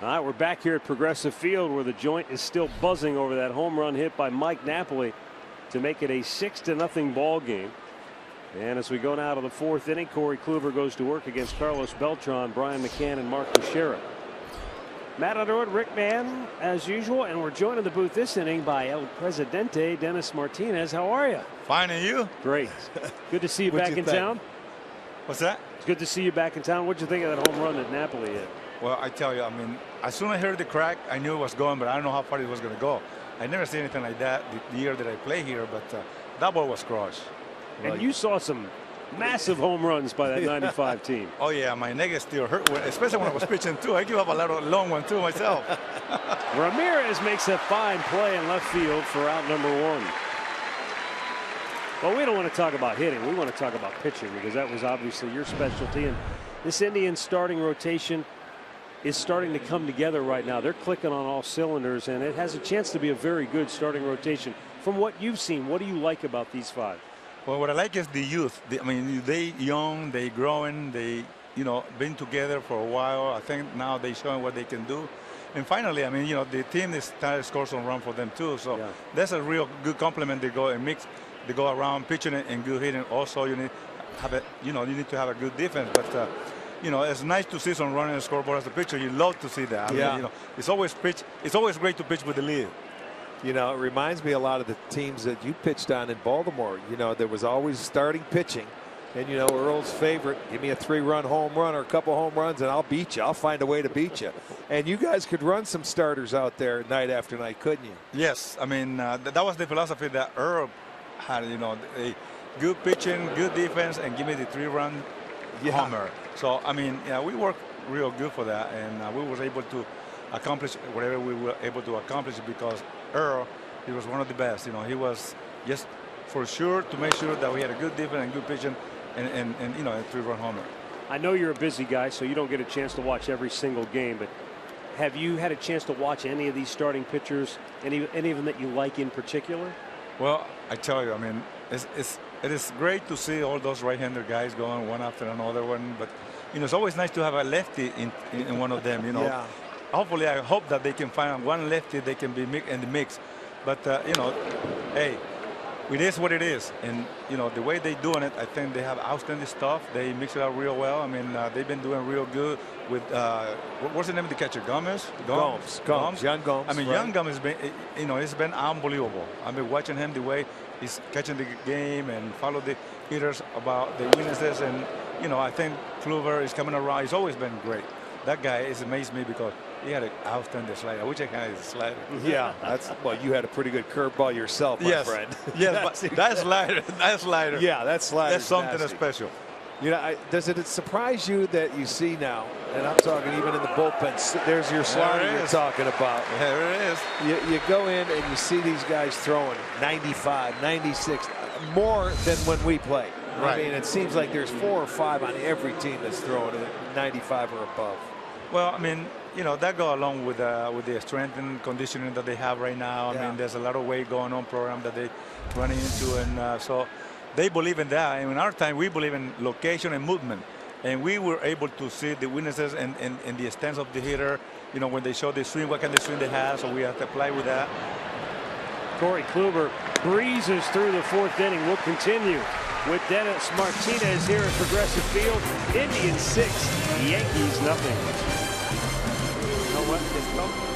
All right, we're back here at Progressive Field where the joint is still buzzing over that home run hit by Mike Napoli to make it a 6-0 ball game. And as we go now to the fourth inning, Corey Kluber goes to work against Carlos Beltran, Brian McCann, and Mark Teixeira. Matt Underwood, Rick Mann, as usual, and we're joined in the booth this inning by El Presidente, Dennis Martinez. How are you? Fine, and you? Great. Good to see you back in town. What's that? It's good to see you back in town. What'd you think of that home run that Napoli hit? Well, I tell you, I mean, as soon as I heard the crack, I knew it was going, but I don't know how far it was going to go. I never seen anything like that the year that I play here, but that ball was crushed. And you saw some massive home runs by that 95 team. Oh, yeah, my neck still hurt, especially when I was pitching, too. I give up a lot of long one, too, myself. Ramirez makes a fine play in left field for out number one. Well, we don't want to talk about hitting. We want to talk about pitching because that was obviously your specialty. And this Indians starting rotation is starting to come together right now. They're clicking on all cylinders, and it has a chance to be a very good starting rotation. From what you've seen, what do you like about these five? Well, what I like is the youth. I mean, they young, they growing, they, been together for a while. I think now they showing what they can do. And finally, I mean, the team is starting to score some run for them too. So that's a real good compliment. They go and mix, they go around pitching and good hitting. Also, you need to have a good defense. But it's nice to see some running and scoreboard as a pitcher. You love to see that. I mean, it's always great to pitch with the lead. It reminds me a lot of the teams that you pitched on in Baltimore. There was always starting pitching. And, Earl's favorite, give me a 3-run home run or a couple home runs and I'll beat you. I'll find a way to beat you. And you guys could run some starters out there night after night, couldn't you? Yes. I mean, that was the philosophy that Earl had, a good pitching, good defense, and give me the 3-run homer. So, I mean, we worked real good for that. And we were able to accomplish whatever we were able to accomplish because Earl, he was one of the best. He was just for sure to make sure that we had a good defense and good pitching and a 3-run homer. I know you're a busy guy, so you don't get a chance to watch every single game, but have you had a chance to watch any of these starting pitchers, any of them that you like in particular? Well, I tell you, I mean, it is great to see all those right-hander guys going one after another one, but it's always nice to have a lefty in one of them. Hopefully, I hope that they can find one lefty they can be in the mix. But hey, it is what it is, and the way they're doing it, I think they have outstanding stuff. They mix it out real well. I mean, they've been doing real good with what's the name of the catcher? Gomes. Young Gomes. I mean, Young Gomes has been, it's been unbelievable. I've been watching him the way he's catching the game and follow the hitters about the weaknesses, and I think Kluber is coming around. He's always been great. That guy has amazed me because he had an outstanding slider. I wish I had his slider. Yeah, well, you had a pretty good curveball yourself, my friend. Yes, but that slider. Yeah, that slider. That's something special. Does it surprise you that you see now, and I'm talking even in the bullpen, there's your slider you're talking about. There it is. You go in and you see these guys throwing 95, 96, more than when we play. Right. I mean, it seems like there's 4 or 5 on every team that's throwing 95 or above. Well, I mean, that go along with the strength and conditioning that they have right now. I mean, there's a lot of weight going on program that they running into, and so they believe in that. And in our time, we believe in location and movement, and we were able to see the weaknesses and the stance of the hitter. When they show the swing, what kind of swing they have, so we have to play with that. Corey Kluber breezes through the fourth inning. We'll continue with Dennis Martinez here at Progressive Field. Indians 6, Yankees nothing. You know what?